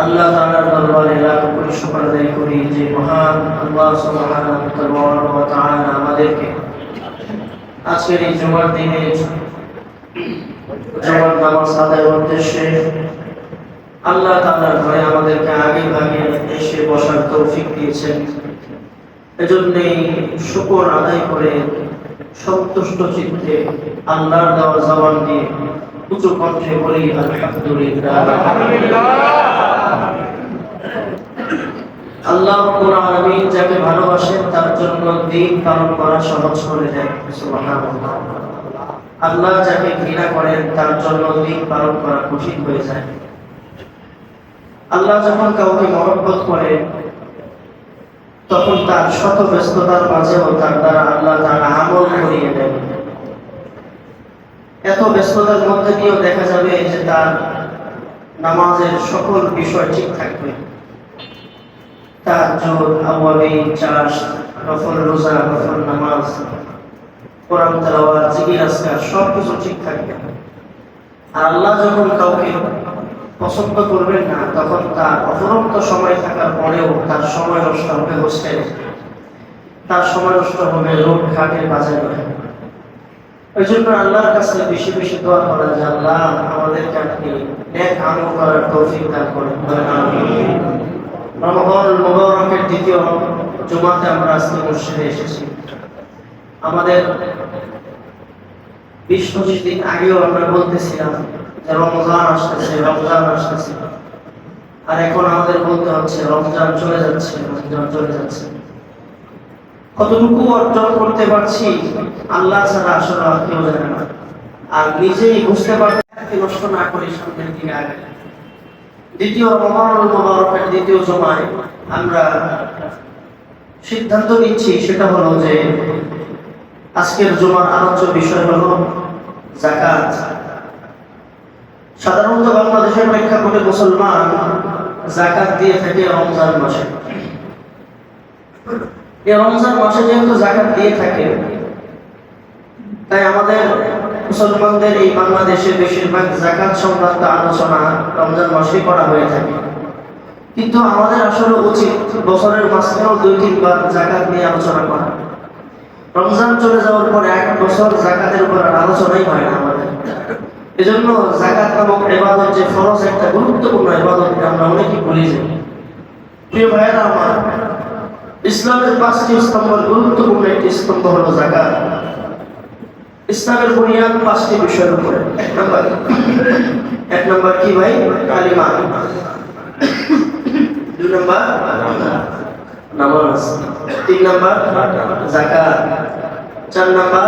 আল্লাহ তাআলার দরবারে লাখ কোটি শুকর আদায় করি যে মহান আল্লাহ সুবহানাহু ওয়া তাআলা আমাদেরকে আজকের এই জুমার দিনে জুমার নামাজ আদায়ের উদ্দেশ্যে আল্লাহ তাআলার ঘরে আমাদেরকে আগে ভাগে এসে বসার তৌফিক দিয়েছেন। এজন্যই শুকর আদায় করে সন্তুষ্ট চিত্তে আল্লাহর দেওয়া জবান দিয়ে উঁচু কণ্ঠে বলি আলহামদুলিল্লাহ। আল্লাহ রাব্বুল আলামিন যাকে ভালোবাসেন তার জন্য দিন পালন করা সহজ করে দেন। সুবহানাল্লাহ। আল্লাহ যাকে ঘৃণা করেন তার জন্য দিন পালন করা কঠিন হয়ে যায়। আল্লাহ যখন কাউকে মহব্বত করে তখন তার শত ব্যস্ততার মাঝেও তার দ্বারা আল্লাহ তাআলা আমল করিয়ে দেন। এত ব্যস্ততার মধ্যে দিয়েও দেখা যাবে যে তার নামাজের সকল বিষয় ঠিক থাকবে। তাহাজ্জুদ, আওয়াবিন, চাষ, নফল রোজা, নফল নামাজ, কোরআন তেলাওয়াত, জিকির আজকার সবকিছু ঠিক থাকবে। আর আল্লাহ যখন কাউকে পছন্দ করবেন না তখন তার অফুরন্ত সময় থাকার পরেও তার সময় নষ্ট হবে হোস্টেলে, তার সময় নষ্ট হবে রোড ঘাটের বাজারে। ওই জন্য আল্লাহর কাছে বেশি বেশি দোয়া করা যে আল্লাহ আমাদেরকে আপনি নেক আমল করার তৌফিক দান করেন। রমজান মুবারকের দ্বিতীয় জুমাতে আমরা আজকে মসজিদে এসেছি। আমাদের 20-25 দিন আগেও আমরা বলতেছিলাম যে রমজান আসতেছে, রমজান আসতেছে, আর এখন আমাদের বলতে হচ্ছে রমজান চলে যাচ্ছে, রমজান চলে যাচ্ছে। কতটুকু অর্জন করতে পারছি আল্লাহ ছাড়া আসলে আর কেউ জানে না। আর নিজেই বুঝতে পারছি নষ্ট না করে সামনের দিকে আগে। দ্বিতীয় রমজানুল মুবারকের দ্বিতীয় জুমায় আমরা সিদ্ধান্ত নিচ্ছি, সেটা হলো যে আজকের জুমার আলোচ্য বিষয় হলো যাকাত। সাধারণত বাংলাদেশের প্রেক্ষাপটে মুসলমান যাকাত দিয়ে থাকে রমজান মাসে। এই রমজান মাসে যেহেতু যাকাত দিয়ে থাকে, তাই আমাদের মুসলমানদের এই বাংলাদেশে বেশিরভাগ যাকাত সংক্রান্ত আলোচনা রমজান মাসে করা হয়ে থাকে। কিন্তু আমাদের আসলে উচিত বছরের মাঝখানেও 2-3 বার যাকাত নিয়ে আলোচনা করা। রমজান চলে যাওয়ার পর 1 বছর যাকাতের উপর আলোচনাই হয় না আমাদের। এজন্য যাকাত নামক ইবাদত যে ফরজ, একটা গুরুত্বপূর্ণ ইবাদত, আমরা অনেকেই ভুলে যাই। প্রিয় ভাইয়েরা আমার, ইসলামের 5টি স্তম্ভের গুরুত্বপূর্ণ একটি স্তম্ভ হলো যাকাত। ইসলামের বুনিয়াদ 5টি বিষয়ের উপরে। এক নম্বর কি ভাই? কালিমা। 2 নম্বর নামাজ। 3 নম্বর যাকাত। 4 নম্বর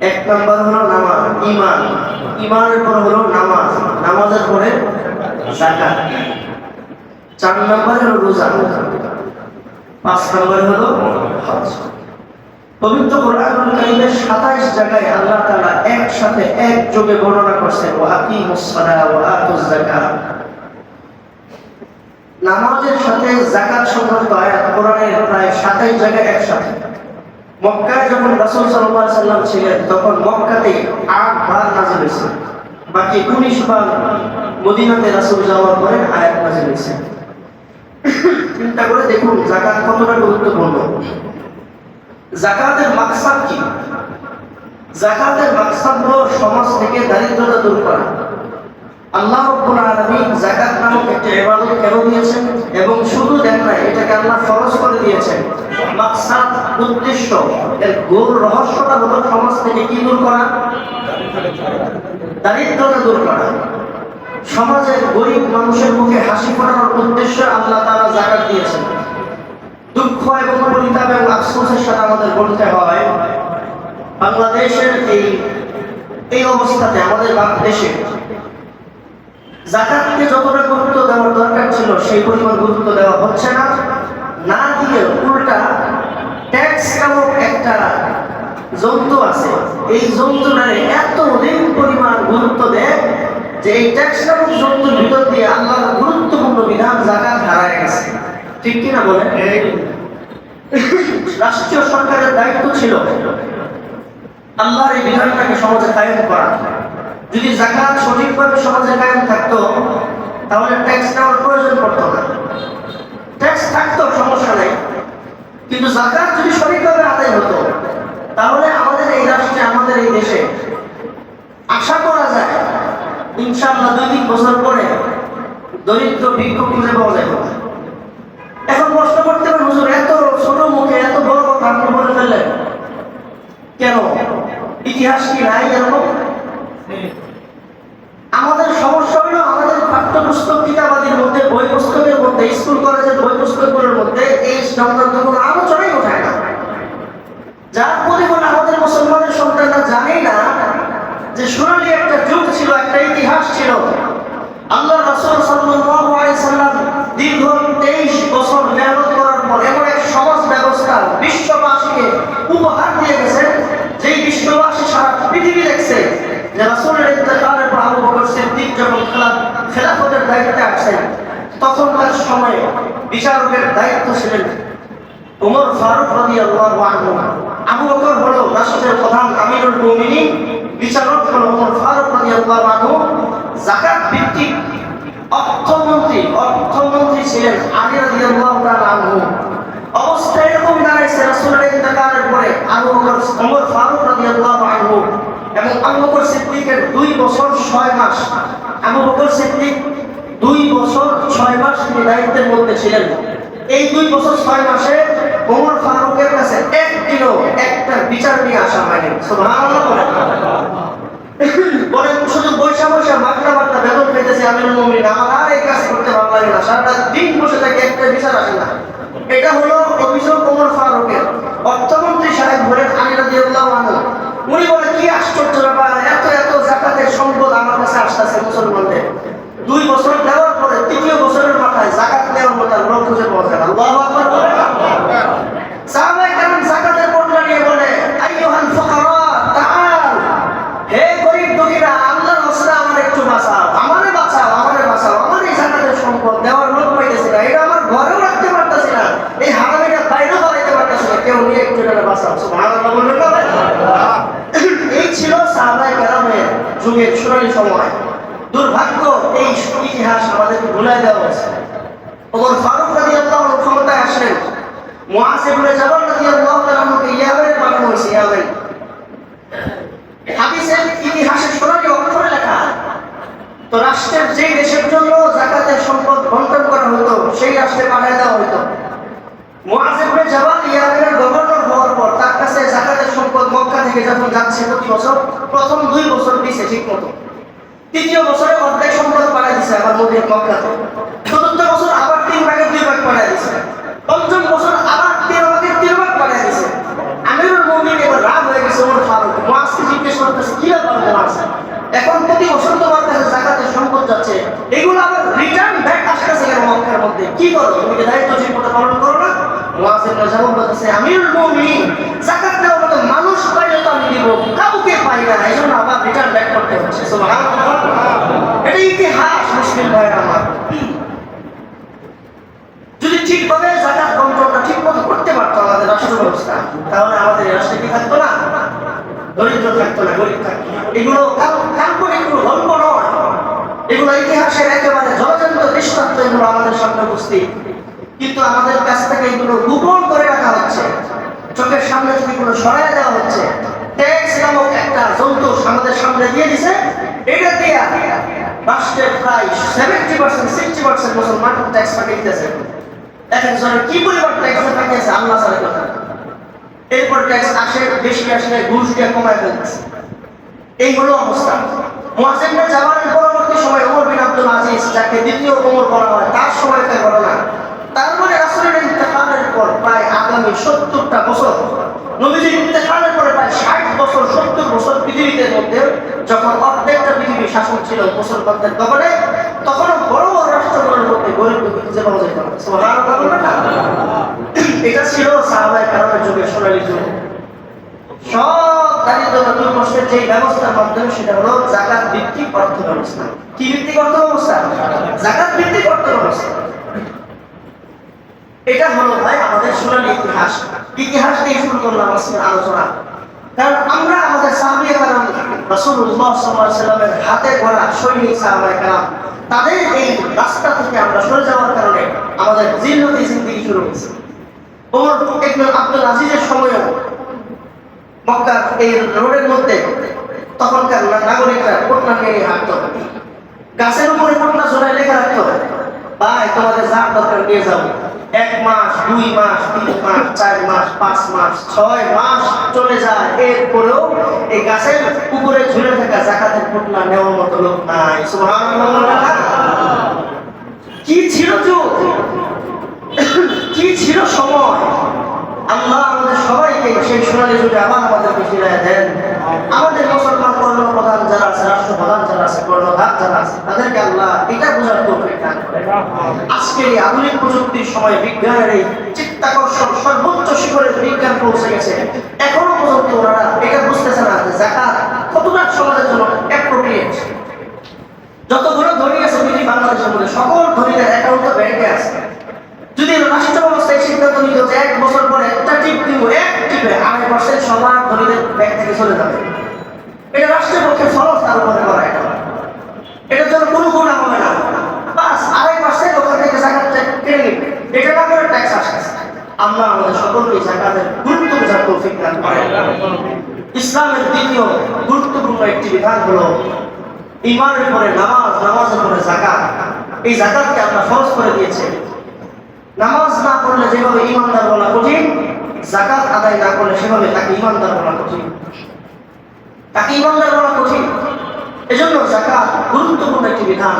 1 নম্বর হলো নামাজ, ঈমান। ঈমানের পর হলো নামাজ, নামাজের পরে যাকাত। 4 নম্বর হলো রোজা। 5 নম্বর হলো হজ। পবিত্র কোরআনুল কারীমে 27 জায়গায় আল্লাহ তাআলা একসাথে একযোগে বর্ণনা করেছেন ওয়া আকিমুস সালাহ ওয়া আতুজ যাকাত। নামাজের সাথে যাকাত সংক্রান্ত আয়াত কোরআনের প্রায় 27 জায়গায় একসাথে। মক্কায় যখন রাসূল সাল্লাল্লাহু আলাইহি সাল্লাম ছিলেন তখন মক্কাতে 8 বার নাযিল হয়েছে, বাকি 19 বার মদিনাতে রাসূল যাওয়ার পরে আয়াত নাযিল হয়েছে। চিন্তা করে দেখুন যাকাত কতটা গুরুত্বপূর্ণ। যাকাতের মাকসাদ কি? যাকাতের মাকসাদ হলো সমাজ থেকে দারিদ্রতা দূর করা। আল্লাহ রাব্বুল আলামিন যাকাত নামক একটা ইবাদত কেন দিয়েছেন এবং শুধু দেন না, এটাকে আল্লাহ ফরজ করে দিয়েছেন। মাকসাদ, উদ্দেশ্য, এর গোল রহস্যটা হলো সমাজ থেকে কি দূর করা? দারিদ্রতা দূর করা। সমাজের গরিব মানুষের মুখে হাসি ফোটানোর উদ্দেশ্যে আল্লাহ তাআলা যাকাত দিয়েছেন। দুঃখ এবং পরিতাপ এবং আফসোসের সাথে আমাদের বলতে হয়, বাংলাদেশের এই অবস্থাতে আমাদের বাংলাদেশে যাকাতকে যতটা গুরুত্ব দেওয়ার দরকার ছিল সেই পরিমাণ গুরুত্ব দেওয়া হচ্ছে না। না দিয়ে উল্টা ট্যাক্স নামক একটা যন্ত্র আছে, এই যন্ত্রটারে এত অধিক পরিমাণ গুরুত্ব দেয় যে এই ট্যাক্স নামক যন্ত্রের ভিতর দিয়ে আল্লাহর গুরুত্বপূর্ণ বিধান যাকাত হারায় গেছে। ঠিক কিনা বলেন? রাষ্ট্রীয় সরকারের দায়িত্ব ছিল আল্লাহর এই বিধানটাকে সমাজে কায়েম করা। যদি যাকাত সঠিকভাবে সমাজে কায়েম থাকতো তাহলে ট্যাক্স নেওয়ার প্রয়োজন পড়তো না। ট্যাক্স থাকতো, সমস্যা নেই, কিন্তু যাকাত যদি সঠিকভাবে আদায় হতো তাহলে আমাদের এই রাষ্ট্রে, আমাদের এই দেশে আশা করা যায় ইনশাআল্লাহ 2-3 বছর পরে দরিদ্র ভিক্ষুক খুঁজে পাওয়া যাবে। এখন প্রশ্ন করতে পারেন, হুজুর এত ছোট মুখে এত বড় কথা আপনি বলে ফেললেন কেন? ইতিহাস কি নাই এরকম? আমাদের সমস্যা হলো আমাদের পাঠ্যপুস্তক কিতাবাদির মধ্যে, বই পুস্তকের মধ্যে, স্কুল কলেজের বই পুস্তকগুলোর মধ্যে এই সংক্রান্ত কোনো আলোচনাই ওঠায় না। যার পরিমাণ আমাদের মুসলমানের সন্তানরা জানেই না যে সোনালী একটা যুগ ছিল, একটা ইতিহাস ছিল। আল্লাহ রাসূল সাল্লাল্লাহু আলাইহি সাল্লাম দীর্ঘ 23 বছর মেহনত করার পর এমন এক সমাজ ব্যবস্থা বিশ্ববাসীকে উপহার দিয়ে গেছেন, যেই বিশ্ববাসী সারা পৃথিবী দেখছে যে রাসূলের ইন্তেকালের পর আবু বকর সিদ্দিক যখন খেলাফতের দায়িত্বে আসেন, তখনকার সময়ে বিচারকের দায়িত্ব ছিলেন ওমর ফারুক রাদিয়াল্লাহু আনহু। আবু বকর হলো রাষ্ট্রের প্রধান আমিরুল মুমিনিন, বিচারক হলো ওমর ফারুক রাদিয়াল্লাহু আনহু। যাকাত ভিত্তিক অর্থমন্ত্রী ছিলেন আলী রাদিয়াল্লাহু তাআলা আনহু। অবস্থা এরকম দাঁড়াইছে রাসূলের ইন্তেকালের পরে আবু বকর ওমর ফারুক রাদিয়াল্লাহু আনহু এবং আবু বকর সিদ্দিকের 2 বছর 6 মাস, আবু বকর সিদ্দিক 2 বছর 6 মাস তিনি দায়িত্বের মধ্যে ছিলেন। এই 2 বছর 6 মাসে ওমর ফারুকের কাছে একদিনও একটা বিচার নিয়ে আসা হয়নি। সুবহানাল্লাহ বলেন, শুধু বৈশা মাত্রা বেতন পেতেছে আমিরুল মুমিনিন, আমার আর এই কাজ করতে ভালো লাগে না, সারাটা দিন বসে থাকে, একটা বিচার আসে না। এটা হলো অভিযোগ ওমর ফারুকের। অর্থমন্ত্রী সাহেব বলেন আলী রাদিয়াল্লাহু আনহু, উনি বলে কি আশ্চর্য ব্যাপার, এত এত যাকাতের সম্পদ আমার কাছে আসতেছে মুসলমানদের, 2 বছর দেওয়ার পরে 3য় বছরের মাথায় যাকাত নেওয়ার মতো লোক খুঁজে পাওয়া যায় না। আল্লাহু আকবার। সাহাবায়ে কেরাম যাকাতের বদলা নিয়ে বলে আইয়ুহাল ফুকারা তাআল, হে গরীব দুঃখীরা, আল্লাহর রাস্তায় আমার একটু বাঁচাও, আমারে বাঁচাও, আমার এই যাকাতের সম্পদ দেওয়ার লোক পাইতেছি না, এটা আমার ঘরেও রাখতে পারতেছি না, এই হারামিটা বাইরেও বাড়াইতে পারতেছি না, কেউ নিয়ে একটু এটা বাঁচাও। সুবহানাল্লাহ বললেন না ভাই? এই ছিল সাহাবায়ে কেরামের যুগের সোনালী সময়। দুর্ভাগ্য এই ইতিহাস আমাদেরকে ভুলাই দেওয়া হয়েছে। ওমর ফারুক রাদিয়াল্লাহু আনহু ক্ষমতায় আসলেন, মুআজ ইবনে জাবাল রাদিয়াল্লাহু আনহুকে ইয়ামেনে পাঠানো হয়েছে। ইয়ামেন হাদিসের ইতিহাসে সোনালী অক্ষরে লেখা, তো রাষ্ট্রের যেই দেশের জন্য যাকাতের সম্পদ বণ্টন করা হতো সেই রাষ্ট্রে পাঠিয়ে দেওয়া হতো। মুআজ ইবনে জাবাল ইয়ামেনের গভর্নর হওয়ার পর তার কাছে যাকাতের সম্পদ মক্কা থেকে যখন যাচ্ছে প্রতি বছর, প্রথম 2 বছর দিয়েছে ঠিক মতো, 3য় বছরে অর্ধেক সম্পদ পাঠিয়ে দিয়েছে আবার মদিনা মক্কাতে, 4র্থ বছর আবার 3 ভাগের 2 ভাগ পাঠিয়ে দিয়েছে, 5ম বছর আবার 13 ভাগের 3 ভাগ পাঠিয়ে দিয়েছে। আমিরুল মুমিনিন এবার রাগ হয়ে গেছে ওমর ফারুক, মুআজকে জিজ্ঞেস করতেছে কি ব্যাপার মুআজ, এখন প্রতি বছর তোমার কাছে যাকাতের সম্পদ যাচ্ছে, এগুলো আবার রিটার্ন ব্যাক আসতেছে কেন মক্কার মধ্যে, কি করো তুমি, কি দায়িত্ব ঠিকমতো পালন করো না? মুআজ ইবনে জাবাল বলতেছে আমিরুল মুমিনিন, যাকাত দেওয়ার মতো মানুষ পাইলে তো আমি দিব, কাউকে পাই না, এইজন্য আবার রিটার্ন ব্যাক করতে হচ্ছে। সুবহানাল্লাহ, এটা ইতিহাস মুসলিম ভাইরা আমার। যদি ঠিকভাবে যাকাত বণ্টনটা ঠিকমতো করতে পারতো আমাদের রাষ্ট্র ব্যবস্থা, তাহলে আমাদের রাষ্ট্রে কি থাকতো না? দরিদ্র থাকতো না, গরিব থাকতো না। এগুলো কাল্পনিক কোনো গল্প নয়, এগুলো ইতিহাসের একেবারে জলজন্ত দৃষ্টান্ত, এগুলো আমাদের সামনে উপস্থিত, কিন্তু আমাদের কাছ থেকে এগুলো গোপন করে রাখা হচ্ছে, চোখের সামনে থেকে এগুলো সরাই দেওয়া হচ্ছে। ট্যাক্স নামক একটা যন্ত্র আমাদের সামনে দিয়ে দিছে, এটা দিয়ে রাষ্ট্রের প্রায় 70% 60% মুসলমান ট্যাক্স পাঠিয়ে দিতেছে। একজনে কি পরিমাণ ট্যাক্স পাঠিয়েছে আল্লাহ জানে কথা। এরপর ট্যাক্স আসে, বেশি আসলে ঘুষ দিয়ে কমায় ফেলতেছে। এই হলো অবস্থা। মুআজ ইবনে জাবালের পরবর্তী সময় ওমর বিন আব্দুল আজিজ, যাকে দ্বিতীয় ওমর বলা হয়, তার সময়কার ঘটনা। তারপরে রাসূলের ইন্তেকালের পর প্রায় আগামী 70টা বছর, নবীজির ইন্তেকালের পরে প্রায় 60 বছর 70 বছর পৃথিবীতে মধ্যে যখন অর্ধেকটা পৃথিবী শাসন ছিল মুসলমানদের দখলে, তখন বড় বড় রাষ্ট্রগুলোর মধ্যে গরিব দুঃখী খুঁজে পাওয়া যেত না। সুবহানাল্লাহ বলবেন না? এটা ছিল সাহাবায়ে কেরামের যুগের সোনালী যুগ। সব দারিদ্রতা দূর করতে যে ব্যবস্থার মাধ্যমে, সেটা হলো যাকাত ভিত্তিক অর্থ ব্যবস্থা। কি ভিত্তিক অর্থ ব্যবস্থা? যাকাত ভিত্তিক অর্থ ব্যবস্থা। এটা হলো ভাই আমাদের সোনালী ইতিহাস। ইতিহাস দিয়ে শুরু করলাম আজকের আলোচনা, কারণ আমরা আমাদের সাহাবায়ে কেরাম রাসূলুল্লাহ সাল্লাল্লাহু আলাইহি ওয়াসাল্লামের হাতে গড়া সৈনিক সাহাবায়ে কেরাম, তাদের এই রাস্তা থেকে আমরা সরে যাওয়ার কারণে আমাদের জিল্লতি জিন্দেগি শুরু হয়েছে। ওমর ইবনে আব্দুল আজিজের সময়ও মক্কার এই রোডের মধ্যে তখনকার নাগরিকরা পটনা নিয়ে হাঁটতো, গাছের উপরে পটনা ঝোলায় লেখা রাখতো, ভাই তোমাদের যার দরকার নিয়ে যাও। 1 মাস 2 মাস 3 মাস 4 মাস 5 মাস 6 মাস চলে যায়, এরপরেও এই গাছের উপরে ঝুলে থাকা যাকাতের পটনা নেওয়ার মতো লোক নাই। সুবহানাল্লাহ। কি ছিল যুগ, কি ছিল সময়। আল্লাহ আমাদের সবাইকে সেই সোনালী যুগে আবার আমাদেরকে ফিরিয়ে দেন। আমাদের মুসলমান কর্মপ্রধান যারা আছে, রাষ্ট্রপ্রধান যারা আছে, কর্ণধার যারা আছে, তাদেরকে আল্লাহ এটা বোঝার তৌফিক দান করেন। আজকের এই আধুনিক প্রযুক্তির সময় বিজ্ঞানের এই চিত্তাকর্ষণ সর্বোচ্চ শিখরে বিজ্ঞান পৌঁছে গেছে, এখনো পর্যন্ত ওনারা এটা বুঝতেছে না যে যাকাত কতটা সমাজের জন্য অ্যাপ্রোপ্রিয়েট। যতগুলো ধনী আছে পৃথিবী বাংলাদেশের মধ্যে সকল ধনীদের অ্যাকাউন্ট ব্যাংকে আছে। যদি রাষ্ট্র ব্যবস্থায় সিদ্ধান্ত নিত যে 1 বছর পরে একটা টিপ দিব, এক টিপে 2.5% সবার ধনীদের ব্যাংক থেকে চলে যাবে, এটা রাষ্ট্রের পক্ষে ফরজ তার উপরে করা। এটার জন্য কোনো গুণা হবে না, বাস 2.5% ওখান থেকে যাকাত কেটে নিবে, এটা না করে ট্যাক্স আসে। আমরা আমাদের সকলকে যাকাতের গুরুত্ব বোঝার তৌফিক দান করেন। ইসলামের দ্বিতীয় গুরুত্বপূর্ণ একটি বিধান হলো ঈমানের পরে নামাজ, নামাজের পরে যাকাত। এই যাকাতকে আমরা ফরজ করে দিয়েছে। নামাজ না পড়লে যেভাবে ঈমানদার বলা কঠিন, যাকাত আদায় না করলে সেভাবে তাকে ঈমানদার বলা কঠিন, তাকে ঈমানদার বলা কঠিন। এজন্য যাকাত গুরুত্বপূর্ণ একটি বিধান।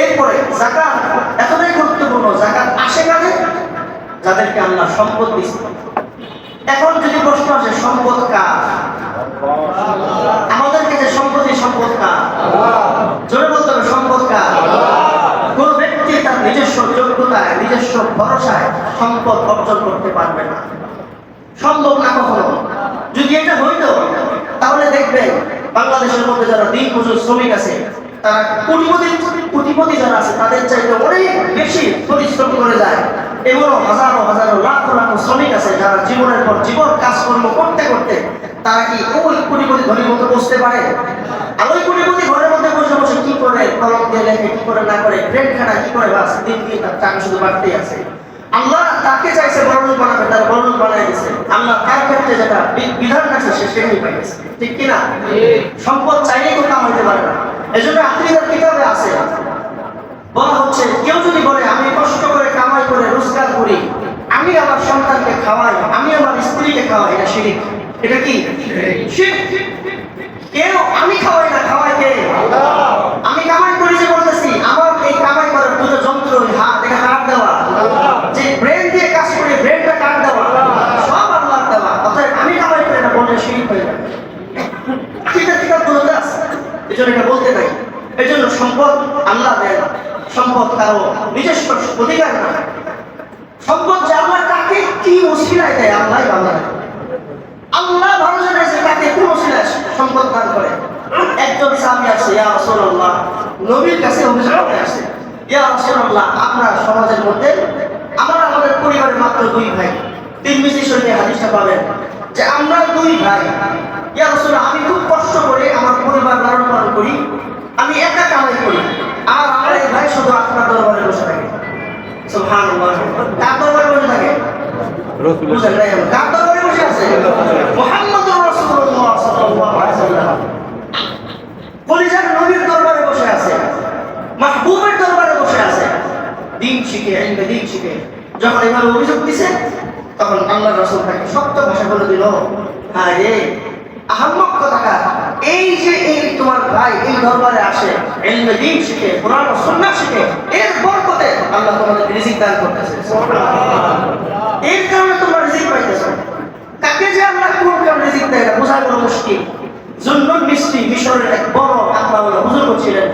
এরপরে যাকাত এতটাই গুরুত্বপূর্ণ, যাকাত আসে কাজে যাদেরকে আল্লাহ সম্পদ দিয়েছে। এখন যদি প্রশ্ন আসে সম্পদ কার, আমাদেরকে যে সম্পত্তি, সম্পদ কার? জোরে বলতে হবে সম্পদ কার? কোন ব্যক্তি তার নিজস্ব যোগ্যতায়, নিজস্ব ভরসায় সম্পদ অর্জন করতে পারবে না, সম্ভব না কখনো। যদি এটা হইতো তাহলে দেখবেন বাংলাদেশের মধ্যে যারা দিন মজুর শ্রমিক আছে, তারা কোটিপতি যারা আছে তাদের চাইতে অনেক বেশি পরিশ্রম করে যায়। এমনও হাজারো হাজারো লাখো লাখো শ্রমিক আছে যারা জীবনের পর জীবন কাজকর্ম করতে করতে তারা কি ওই কোটিপতি ধনীর মতো বসতে পারে? আর ওই কোটিপতি ঘরের মধ্যে বসে বসে কি করে কলম দিয়ে লেখে, কি করে না করে, ব্রেন খানা কি করে, বাস দিন দিন তার টাকা শুধু বাড়তেই আছে। আল্লাহ তাকে চাইছে বড়লোক বানাবে, তার বড়লোক বানাই দিয়েছে। আল্লাহ তার ক্ষেত্রে যেটা বিধান আছে সে সেটাই পাইছে, ঠিক কিনা? সম্পদ চাইলেই তো কাম হইতে পারে না। এজন্য আকীদার কিতাবে আছে, বলা হচ্ছে কেউ যদি বলে আমি কষ্ট করে কামাই করে রোজগার করি, আমি আমার সন্তানকে খাওয়াই, আমি আমার স্ত্রীকে খাওয়াই, এটা শিরক। এটা কি শিরক? কেউ আমি খাওয়াই না, খাওয়াই কে? আমি কামাই করি যে বলতেছি, আমার এই কামাই করার দুটো যন্ত্র, হাত, এটা কার দেওয়া? যে ব্রেন দিয়ে কাজ করি, ব্রেনটা কার দেওয়া? সব আল্লাহর দেওয়া। অতএব আমি কামাই করি না বললে শিরক হয়ে যাবে। কিতাব বলতে আছে, এজন্য এটা বলতে নাই। এজন্য সম্পদ আল্লাহ দেন, সম্পদ কারো নিজস্ব অধিকার না। সম্পদ যে আল্লাহ কাকে কি ওসিলায় দেয়, আল্লাহ ভালো জানে। আল্লাহ ভালো জানে যে কাকে কোন ওসিলায় সম্পদ দান করে। একজন সাহাবী আসে, ইয়া রাসূলুল্লাহ, নবীর কাছে অভিযোগ করে আসে, ইয়া রাসূলুল্লাহ, আপনার সমাজের মধ্যে আমাদের পরিবারের মাত্র 2 ভাই। তিরমিজি শরীফে হাদিসটা পাবেন যে আমরা 2 ভাই। ইয়া রাসূলুল্লাহ, আমি খুব কষ্ট করে আমার পরিবার লালন পালন করি, আমি একা কামাই করি, আর আমার এই ভাই শুধু আপনার দরবারে বসে থাকে। সুবহানাল্লাহ। কার দরবারে বসে থাকে? রাসূলুল্লাহ। কার দরবারে বসে আছে? মুহাম্মদুর রাসূলুল্লাহ সাল্লাল্লাহু আলাইহি ওয়াসাল্লাম। কলিজার নবীর দরবারে বসে আছে, মাহবুবের দরবারে বসে আছে, দিন শিখে, ইলমে দিন শিখে। যখন এভাবে অভিযোগ দিছে, তখন আল্লাহর রাসূল তাকে শক্ত ভাষা বলে দিল, আরে আহম্মক কথাকার, এই যে এই তোমার ভাই এই দরবারে আসে, ইলমে দ্বীন শিখে, কোরআন ও সুন্নাহ শিখে, এর বরকতে আল্লাহ তোমাদের রিজিক দান করতেছে। সুবহানাল্লাহ। এর কারণে তোমরা রিজিক পাইতেছো। কাকে যে আল্লাহ কোন কারণে রিজিক দেয় এটা বোঝা বড় মুশকিল। জুন্নুন মিসরি মিশরের এক বড় আল্লাহওয়ালা বুজুর্গ ছিলেন।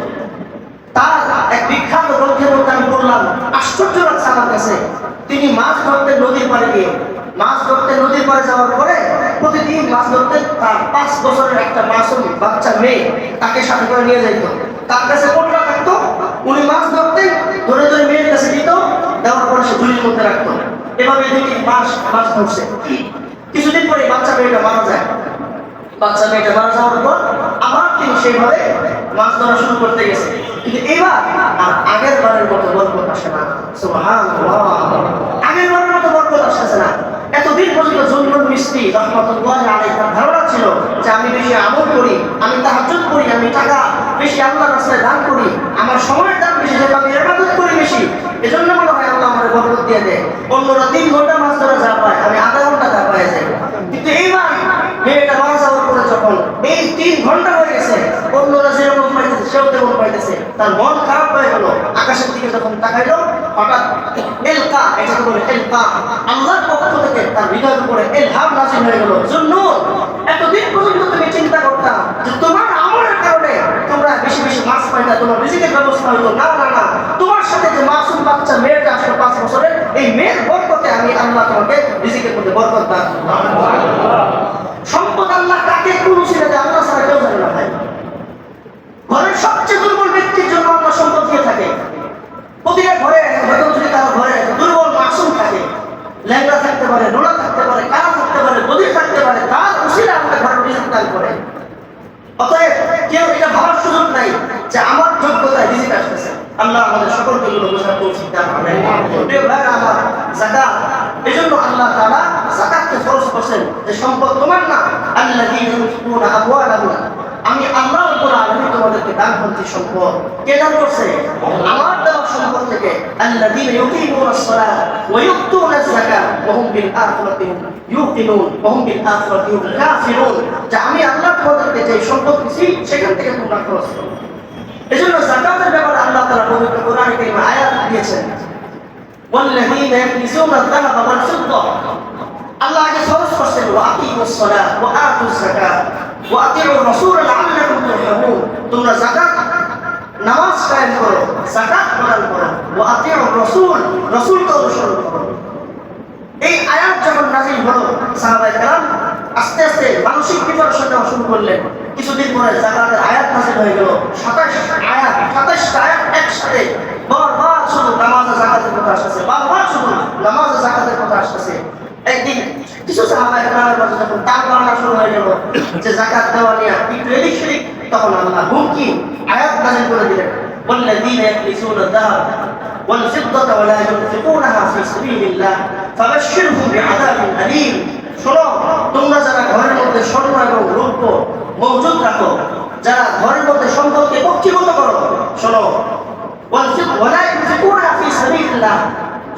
তার এক বিখ্যাত গ্রন্থের মধ্যে আমি পড়লাম, আশ্চর্য লাগছে আমার কাছে। তিনি মাছ ধরতে নদীর পাড়ে গিয়ে, মাছ ধরতে নদীর পাড়ে যাওয়ার পরে প্রতিদিন মাছ ধরতে তার 5 বছরের একটা মাসুম বাচ্চা মেয়ে তাকে সাথে করে নিয়ে যাইত। তার কাছে পোটলা থাকতো, উনি মাছ ধরতে ধরে ধরে মেয়ের কাছে দিত, দেওয়ার পরে সে ঝুড়ির মধ্যে রাখতো। এভাবে 2 মাস মাছ ধরছে। কিছুদিন পরে বাচ্চা মেয়েটা মারা যায়। বাচ্চা মেয়েটা মারা যাওয়ার পর আবার তিনি সেইভাবে মাছ ধরা শুরু করতে গেছে। কিন্তু এবার আর আগের বারের মতো বরকত আসে না। সুবহানাল্লাহ, আগের বারের মতো বরকত আসছে না। এতদিন পর্যন্ত জুননুল মিসরি রাহমাতুল্লাহি আলাইহি তার ধারণা ছিল যে আমি বেশি আমল করি, আমি তাহাজ্জুদ করি, আমি টাকা বেশি আল্লাহর রাস্তায় দান করি, আমার সময়ের দান বেশি, যেহেতু আমি ইবাদত করি বেশি, এজন্য মনে হয় আল্লাহ আমার বরকত দিয়ে দেয়। অন্যরা 3 ঘন্টা মাছ ধরা যা পায়, আমি আধা ঘন্টা যা পাই যাই। কিন্তু এইবার মেয়েটা মারা যাওয়ার পরে যখন এই 3 ঘন্টা হয়ে গেছে, অন্যরা যেরকম পাইতেছে সেও তেমন পাইতেছে, তার মন খারাপ হয়ে গেল। আকাশের দিকে যখন তাকাইলো, হঠাৎ এলকা, এটাকে বলে এলকা, আল্লাহর পক্ষ থেকে তার হৃদয়ের উপরে ইলহাম নাযিল হয়ে গেল। জুন্নুন, এতদিন পর্যন্ত তুমি চিন্তা করতা যে তোমার আমলের কারণে তোমরা বেশি বেশি মাছ পাইতা, তোমার রিজিকের ব্যবস্থা হইতো। না না না, তোমার সাথে যে মাসুম বাচ্চা মেয়েটা আসলে 5 বছরের, এই মেয়ের বরকতে আমি আল্লাহ তোমাকে রিজিকের মধ্যে বরকত দান। সম্পদ আল্লাহ কাকে কোন ছেড়ে দেয় আল্লাহ ছাড়া কেউ জানে না ভাই। ঘরের সবচেয়ে দুর্বল ব্যক্তির জন্য আল্লাহ সম্পদ দিয়ে থাকে। প্রতিটা ঘরে হয়তো যদি কারো ঘরে দুর্বল মাসুম থাকে, ল্যাংড়া থাকতে পারে, নোলা থাকতে পারে, কারা থাকতে পারে, বধির থাকতে পারে, তার উসিলা আমাদের ঘরে রিজিক দান করে। অতএব কেউ এটা ভাবার সুযোগ নাই যে আমার যোগ্যতায় রিজিক আসতেছে। আল্লাহ আমাদের সকলকে এগুলো বোঝার তৌফিক দান করেন। প্রিয় ভাইরা আমার, যাকাত, এজন্য আল্লাহ তাআলা যাকাতকে ফরজ করেছেন যে সম্পদ তোমার না, আল্লাযীনা ইউনফিকুনা আমওয়ালাহুম, আমি আল্লাহ রাব্বুল আলামিন তোমাদেরকে দান করছি সম্পদ। কে দান করছে? আমার দেওয়া সম্পদ থেকে। আল্লাযীনা ইউকিমুনাস সালাত ওয়া ইউতুনাজ যাকাত ওয়া হুম বিল আখিরাতি ইউকিনুন ওয়া হুম বিল আখিরাতি হুম কাফিরুন, যে আমি আল্লাহ তোমাদেরকে যে সম্পদ দিয়েছি সেখান থেকে তোমরা খরচ করো। এজন্য যাকাতের ব্যাপারে আল্লাহ তাআলা পবিত্র কোরআনে কারীমে আয়াত দিয়েছেন, ওয়াল্লাযীনা ইয়াকনিজুনা আয-যাহাবা ওয়াল ফিদ্দা, আল্লাহ আগে ফরজ করেছেন ওয়া আকিমুস সালাত ওয়া আতুজ যাকাত ওয়া আতিউর রাসূল লাআল্লাকুম তুরহামুন, তোমরা যাকাত নামাজ কায়েম করো, যাকাত প্রদান করো, ওয়া আতিউর রাসূল, রাসূলকে অনুসরণ করো। এই আয়াত যখন নাযিল হলো, সাহাবায়ে কেরাম আস্তে আস্তে মানসিক প্রিপারেশন নেওয়া শুরু করলেন। কিছুদিন পরে যাকাতের আয়াত নাযিল হয়ে গেল। 27টা আয়াত একসাথে বারবার শুধু নামাজ আর যাকাতের কথা আসছে, বারবার শুধু নামাজ আর যাকাতের কথা আসছে। একদিন কিছু সাহাবায়ে কেরামের মাঝে যখন তার বাড়া শুরু হয়ে গেল যে যাকাত দেওয়া নিয়ে একটু এদিক সেদিক, তখন আল্লাহ হুমকি আয়াত নাযিল করে দিলেন, ওয়াল্লাযীনা ইয়াকনিজুনা আয-যাহাব ওয়াল ফিদ্দাতা ওয়া লা ইউনফিকুনাহা ফি সাবিলিল্লাহ ফাবাশশিরহুম বিআযাবিন আলীম। শোনো, তোমরা যারা ঘরের মধ্যে স্বর্ণ এবং রৌপ্য মজুদ রাখো, যারা ঘরের মধ্যে সম্পদকে কক্ষিগত করো, শোনো, ওয়া লা ইউনফিকুনাহা ফি সাবিলিল্লাহ,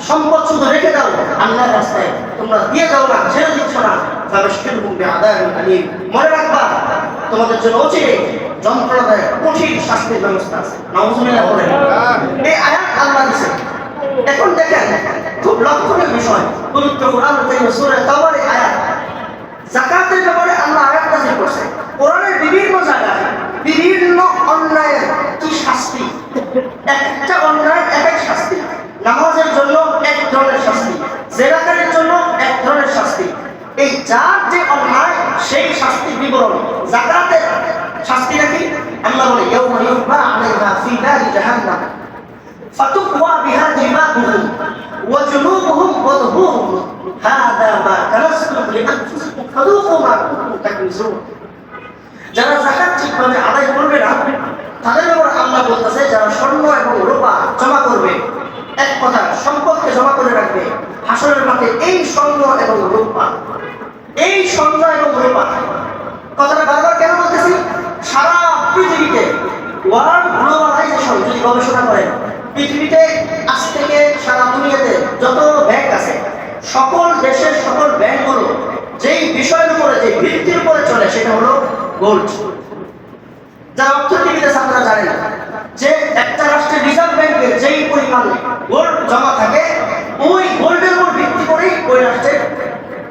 সম্পদ শুধু রেখে দাও আল্লাহর রাস্তায়, তোমরা দিয়ে দাও না, ছেড়ে দিচ্ছ না, ফাবাশশিরহুম বিআযাবিন আলীম, মনে রাখবা তোমাদের জন্য অচিরে যন্ত্রণাদায়ক কঠিন শাস্তির ব্যবস্থা আছে। নাউযুবিল্লাহ বলেন। এই আয়াত আল্লাহ দিয়েছেন। এখন দেখেন খুব লক্ষণীয় বিষয়, পবিত্র কোরআন থেকে সূরা তাওবার এই আয়াত, যাকাতের ব্যাপারে আল্লাহ আয়াত নাযিল করেছে। কোরআনের বিভিন্ন জায়গায় বিভিন্ন অন্যায়ের কি শাস্তি, একটা অন্যায়ের এক এক শাস্তি। নামাজের জন্য এক ধরনের শাস্তি, জিনাকারীর জন্য এক ধরনের শাস্তি। এই যার যে অন্যায় সেই শাস্তির বিবরণ। যাকাতের শাস্তি নাকি আল্লাহ বলে, ইয়াউমা ইউবা আলাইহা ফি নারি জাহান্নাম ফাতুকওয়া বিহা জিবাহুম ওয়া জুনুবুহুম ওয়া যুহুরুহুম হাযা মা কানাসতুম লিআনফুসিকুম ফাযুকু মা কুনতুম তাকনিজুন। যারা যাকাত ঠিকভাবে আদায় করবে না, তাদের উপর আল্লাহ বলতেছে যারা স্বর্ণ এবং রূপা জমা করবে, এক কথা সম্পদকে জমা করে রাখবে, হাসরের মাঠে এই স্বর্ণ এবং রূপা, এই স্বর্ণ এবং রূপা, কথাটা বারবার কেন বলতেছি? সারা পৃথিবীতে ওয়ার্ল্ড গ্লোবালাইজেশন যদি গবেষণা করেন, পৃথিবীতে আজ থেকে সারা দুনিয়াতে যত ব্যাংক আছে, সকল দেশের সকল ব্যাংকগুলো যেই বিষয়ের উপরে, যে ভিত্তির উপরে চলে, সেটা হলো গোল্ড। যারা অর্থনীতিবিদ আপনারা জানেন যে একটা রাষ্ট্রের রিজার্ভ ব্যাংকে যেই পরিমাণ গোল্ড জমা থাকে, ওই গোল্ডের উপর ভিত্তি করেই ওই রাষ্ট্রের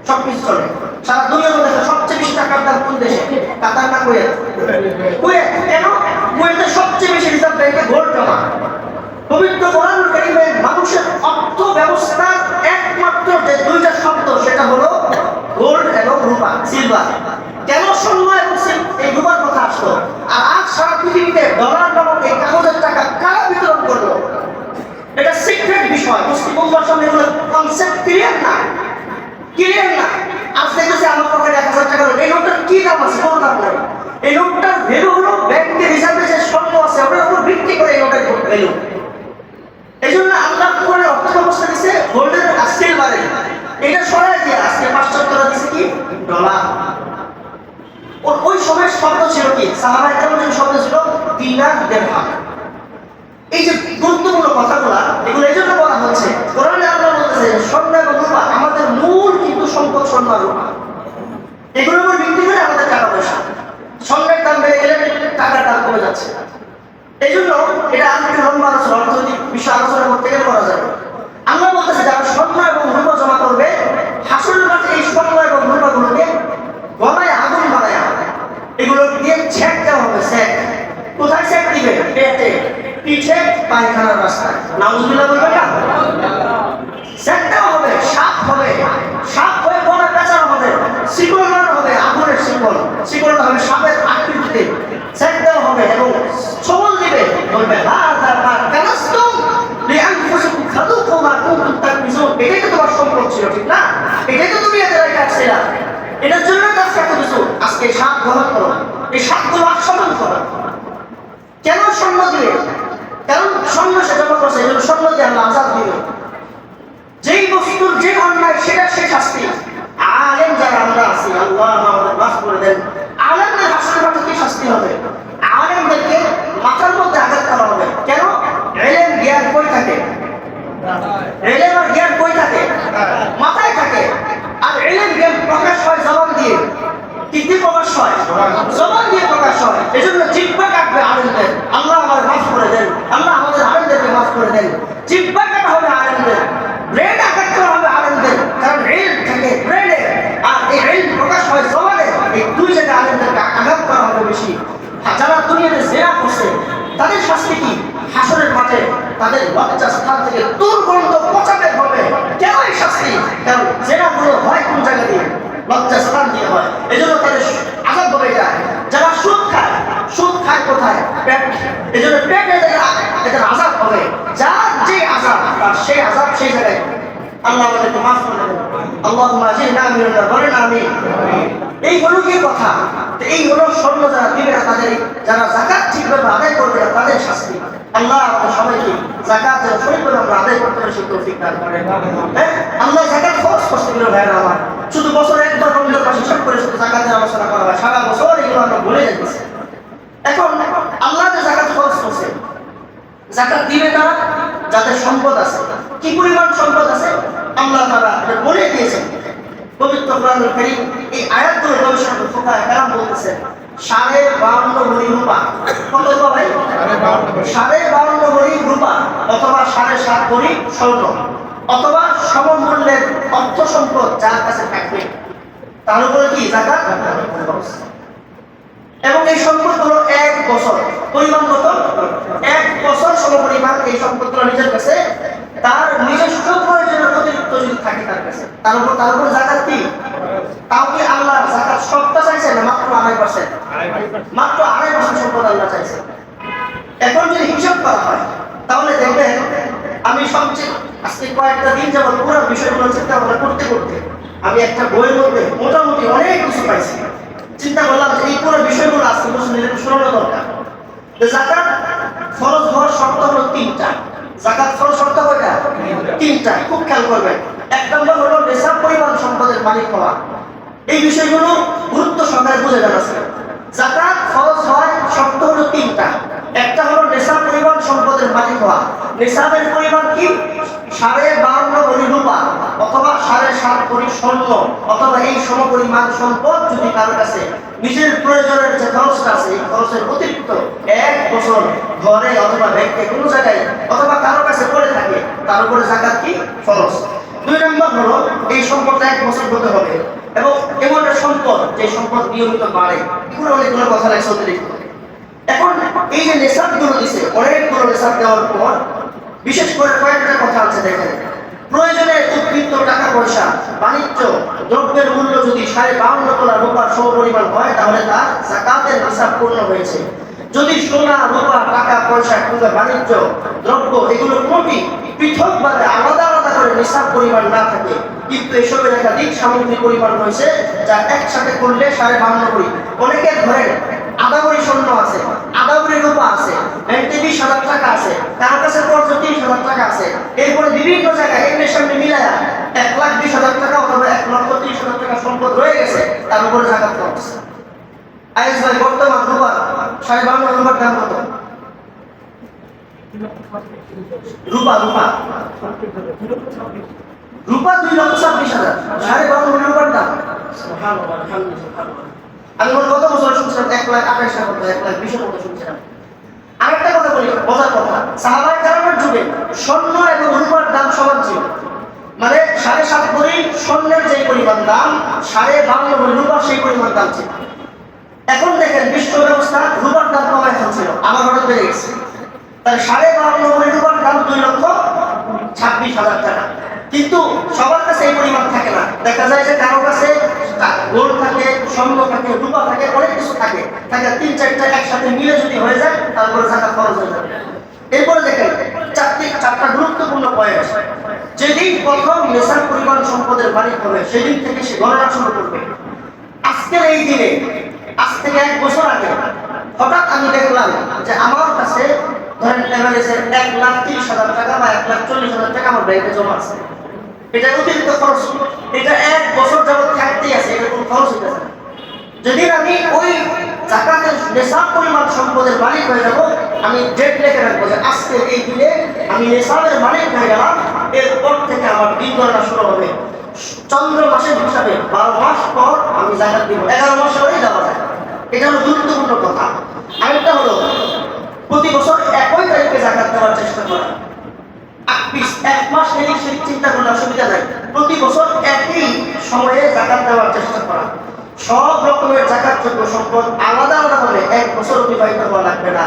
সবকিছু চলে। সারা দুনিয়ার মধ্যে সবচেয়ে বেশি টাকার দাম কোন দেশে? কাতার না কুয়েত? কুয়েত। কেন? কুয়েতের সবচেয়ে বেশি রিজার্ভ ব্যাংকে গোল্ড জমা। পবিত্র কোরআনুল কারীমে মানুষের অর্থ ব্যবস্থার একমাত্র যে দুইটা শব্দ, সেটা হলো গোল্ড এবং রূপা, সিলভার। কেন স্বর্ণ এবং এই রূপার কথা আসলো? আর আজ সারা পৃথিবীতে ডলার নামক এই কাগজের টাকা কারা বিতরণ করলো? এটা সিক্রেট বিষয়। মুসলিম উম্মাহর সামনে এগুলো কনসেপ্ট ক্লিয়ার না, ক্লিয়ার না। আজ দেখতেছি আমার পকেটে 1000 টাকা, এই নোটটার কি দাম আছে? কোনো দাম নাই। এই নোটটার ভ্যালু হলো ব্যাংকের রিজার্ভে যে স্বর্ণ আছে ওটার উপর ভিত্তি করে এই নোট ভ্যালু। এই জন্য আল্লাহ কোরআনের অর্থ ব্যবস্থা দিচ্ছে গোল্ডের আর সিলভারের, এটা সরাই দিয়ে আজকে পাশ্চাত্যরা দিচ্ছে কি ডলার। ওই সময় শব্দ ছিল কি, সাহাবায়ে কেরামের শব্দ ছিল দিনার দিরহাম। এই যে গুরুত্বপূর্ণ কথাগুলো, এগুলো এই জন্য বলা হচ্ছে, কোরআনে আল্লাহ বলতেছে স্বর্ণ এবং রূপা আমাদের মূল কিন্তু সম্পদ, স্বর্ণ আর রূপা। এগুলোর উপর ভিত্তি করে আমাদের টাকা পয়সা। স্বর্ণের দাম বেড়ে গেলে টাকার দাম কমে যাচ্ছে। এই জন্য এটা আরেকটু লম্বা আলোচনা, অর্থনৈতিক বিষয় আলোচনা করতে গেলে করা যাবে। আল্লাহ বলতেছে যারা স্বর্ণ এবং রূপা জমা করবে, হাসরের মাঠে এই স্বর্ণ এবং রূপাগুলোকে গলায় আগুন বানায় এগুলো দিয়ে ছেক দেওয়া হবে। ছেক কোথায় ছেক দিবে? পেটে, পিঠে, পায়খানার রাস্তায়। নাউজুবিল্লাহ বলবে না? ছেক দেওয়া হবে, সাপ হবে, সাপ হয়ে গলা পেঁচানো হবে, শিকল লাগানো হবে, আগুনের শিকল, শিকলটা হবে সাপের আকৃতিতে। ছেক দেওয়া হবে এবং সবল দিবে, বলবে এটাই তো তোমার সম্পদ ছিল, ঠিক না? এটাই তো তুমি এদের রাখছিলা, এটার জন্য কাজটা করেছো। আজকে সাপ গ্রহণ করো, এই সাপগুলো আস্বাদন করো। কেন স্বর্ণ দিলে? কারণ স্বর্ণ সে জমা করছে, এই জন্য স্বর্ণ দিয়ে আল্লাহ আযাব দিবে। যেই বস্তুর যে অন্যায় সেটা সে শাস্তি। আলেম যারা আমরা আছি, আল্লাহ আমাদের মাফ করে দেন, আলেমদের হাসরের মাঠে কি শাস্তি হবে? আলেমদেরকে মাথার মধ্যে আঘাত করা হবে। কেন? ইলম জ্ঞান কই থাকে? ইলম আর জ্ঞান কই থাকে? মাথায় থাকে। আর ইলম জ্ঞান প্রকাশ হয় জবান দিয়ে। কি দিয়ে প্রকাশ হয়? জবান দিয়ে প্রকাশ হয়। এজন্য জিহ্বা কাটবে আলেমদের। আল্লাহ আমাদের মাফ করে দেন, আল্লাহ আমাদের আলেমদেরকে মাফ করে দেন। জিহ্বা কাটা হবে আলেমদের, ব্রেন আঘাত করা হবে আলেমদের। কারণ ইলম থাকে ব্রেনে, আর এই ইলম প্রকাশ হয় জবানে। এই দুই জায়গায় আলেমদেরকে আঘাত করা হবে বেশি। যারা দুনিয়াতে জিনা করছে তাদের শাস্তি কি? হাসরের মাঠে তাদের লজ্জা স্থান থেকে দুর্গন্ধ পচা বের হবে। কেন এই শাস্তি? কারণ জিনাগুলো হয় কোন জায়গা দিয়ে? লজ্জা স্থান দিয়ে হয়। এই জন্য তাদের আযাব হবে যায়। যারা সুদ খায়, সুদ খায় কোথায়? পেট। এই জন্য পেটে এদের আযাব হবে। যার যে আযাব তার সেই আযাব সেই জায়গায়। আল্লাহ আমাদেরকে মাফ করে দেন। আল্লাহুম্মা আজিরনা মিনাল নার, বলেন আমিন। এই হলো কি কথা? এই হলো স্বর্ণ যারা দিবে না, তাদের যারা যাকাত ঠিকভাবে আদায় করবে না তাদের শাস্তি। আল্লাহ আমাদের সবাইকে যাকাত যেন সঠিকভাবে আমরা আদায় করতে পারি সেই তৌফিক দান করেন। আল্লাহ যাকাত ফরজ করতে গেল ভাইরা আমার, শুধু বছরে একবার রমজান মাসে হিসাব করে শুধু যাকাতের আলোচনা করা হয়, সারা বছর এগুলো আমরা ভুলে যাচ্ছি। এখন আল্লাহ যে যাকাত ফরজ করছে, যাকাত দিবে তারা যাদের সম্পদ আছে। কি পরিমাণ সম্পদ আছে আল্লাহ তাআলা এটা বলে দিয়েছেন পবিত্র কোরআনুল কারীম। এই আয়াতগুলো গবেষণা করে ফুকাহায়ে কেরাম বলতেছেন 52.5 ভরি রূপা। কত রূপা ভাই? 52.5 ভরি রূপা, অথবা 7.5 ভরি স্বর্ণ, অথবা সমমূল্যের অর্থ সম্পদ যার কাছে থাকবে তার উপরে কি যাকাত? এবং এই সম্পদগুলো 1 বছর পরিমাণ কত? 1 বছর সমপরিমাণ এই সম্পদগুলো নিজের কাছে, তার নিজস্ব প্রয়োজনের অতিরিক্ত যদি থাকে তার কাছে, তার উপর যাকাত কি? তাও কি আল্লাহ যাকাত সবটা চাইছে না মাত্র 2.5%? মাত্র 2.5% সম্পদ আল্লাহ চাইছে। এখন যদি হিসাব করা হয় তাহলে দেখবেন, আমি সবচেয়ে আজকে কয়েকটা দিন যাবত পুরো বিষয়গুলো চিন্তা ভাবনা করতে করতে আমি একটা বইয়ের মধ্যে মোটামুটি অনেক কিছু পাইছি। চিন্তা করলাম যে এই পুরো বিষয়গুলো আজকে মুসলিমদের শোনানো দরকার। যাকাত ফরজ হওয়ার শর্ত হলো 3টা। যাকাত ফরজ শর্ত কয়টা? 3টা। খুব খেয়াল করবেন। 1 নম্বর হলো নিসাব পরিমাণ সম্পদের মালিক হওয়া। এই বিষয়গুলো গুরুত্ব সহকারে বুঝে জানা আছে। যাকাত ফরজ হয় শর্ত হলো 3টা। একটা হলো নিসাব পরিমাণ সম্পদের মালিক হওয়া। নিসাবের পরিমাণ কি? 52.5 ভরি রূপা, অথবা 7.5 ভরি স্বর্ণ, অথবা এই সমপরিমাণ সম্পদ যদি কারোর কাছে নিজের প্রয়োজনের যে খরচটা আছে এই খরচের অতিরিক্ত 1 বছর ঘরে অথবা ব্যাংকে কোনো জায়গায় অথবা কারোর কাছে পড়ে থাকে, তার উপরে যাকাত কি? ফরজ। 2 নম্বর হলো এই সম্পদটা 1 বছর হতে হবে, এবং এমন একটা সম্পদ যে সম্পদ নিয়মিত বাড়ে। এগুলো অনেকগুলো কথা লাগছে অতিরিক্ত। এখন এই যে নেশাবগুলো দিছে, অনেকগুলো নেশাব দেওয়ার পর বিশেষ করে কয়েকটা কথা আছে দেখেন। প্রয়োজনে উদ্বৃত্ত টাকা পয়সা, বাণিজ্য দ্রব্যের মূল্য যদি 52.5 তোলা রূপার সমপরিমাণ হয় তাহলে তার যাকাতের হিসাব পূর্ণ হয়েছে। যদি সোনা, রূপা, টাকা পয়সা কিংবা বাণিজ্য দ্রব্য এগুলো কোটি পৃথকভাবে আলাদা আলাদা করে নিসাব পরিমাণ না থাকে, কিন্তু এসবের একাধিক সামগ্রিক পরিমাণ রয়েছে যা একসাথে করলে 52.5 ভরি। অনেকের ধরেন আধা ভরি স্বর্ণ আছে, আধা ভরি কোটি রূপা আছে, ব্যাংকে 20,000 টাকা আছে, কার কাছে কর্জ 30,000 টাকা আছে, এরপরে বিভিন্ন জায়গায় এমনি সামনে মিলায়া 1,20,000 টাকা অথবা 1,30,000 টাকা সম্পদ রয়ে গেছে, তার উপরে যাকাত করছে। আইএস ভাই বর্তমান রূপা 52 রূপার দাম কত? রূপা রূপা রূপা 2,26,000, 52 রূপার দাম। সুবহানাল্লাহ, আলহামদুলিল্লাহ। আমি গত বছর শুনছিলাম 1,28,000 মতো, 1,20,000 মতো শুনছিলাম। আরেকটা কথা বলি, মজার কথা, সাহাবায়ে কেরামের যুগে স্বর্ণ এবং রূপার দাম সমান ছিল। মানে 7.5 ভরি স্বর্ণের যে পরিমাণ দাম, 52 ভরি রূপার সেই পরিমাণ দাম ছিল। এখন দেখেন বিশ্ব ব্যবস্থা রূপার দাম কমায় ফেলছিল, আমার হঠাৎ বেড়ে গেছে। তাই 52 ভরি রূপার দাম 2,26,000 টাকা। কিন্তু সবার কাছে এই পরিমাণ থাকে না। দেখা যায় যে কারো কাছে গোল্ড থাকে, স্বর্ণ থাকে, রূপা থাকে, অনেক কিছু থাকে, 3-4টা একসাথে মিলে যদি হয়ে যায় তারপরে যাকাত খরচ হয়ে যাবে। এরপরে দেখেন চারটা গুরুত্বপূর্ণ পয়েন্ট। যেদিন প্রথম নেশার পরিমাণ সম্পদের মালিক হবে সেদিন থেকে সে গণনা শুরু করবে। আজকের এই দিনে, আজ থেকে 1 বছর আগে হঠাৎ আমি দেখলাম যে আমার কাছে ধরেন এভারেজে 1,30,000 টাকা বা 1,40,000 টাকা আমার ব্যাংকে জমা আছে। এটা অতিরিক্ত খরচ, এটা 1 বছর যাবত থাকতেই আছে, এটা কোনো খরচ হইতেছে না। যেদিন আমি ওই যাকাতের নেশাব পরিমাণ সম্পদের মালিক হয়ে যাব, আমি ডেট লিখে রাখবো যে আজকে এই দিনে আমি নেশাবের মালিক হয়ে গেলাম। এরপর থেকে আমার দিন গণনা শুরু হবে। চন্দ্র মাসের হিসাবে 12 মাস পর আমি যাকাত দিব, 11 মাস পরেই দেওয়া যায়। এটা হলো গুরুত্বপূর্ণ কথা। আরেকটা হলো প্রতি বছর একই তারিখে যাকাত দেওয়ার চেষ্টা করা। 1 মাস এদিক সেদিক চিন্তা করলে অসুবিধা নাই, প্রতি বছর একই সময়ে যাকাত দেওয়ার চেষ্টা করা। সব রকমের যাকাতযোগ্য সম্পদ আলাদা আলাদা ভাবে 1 বছর অতিবাহিত হওয়া লাগবে না।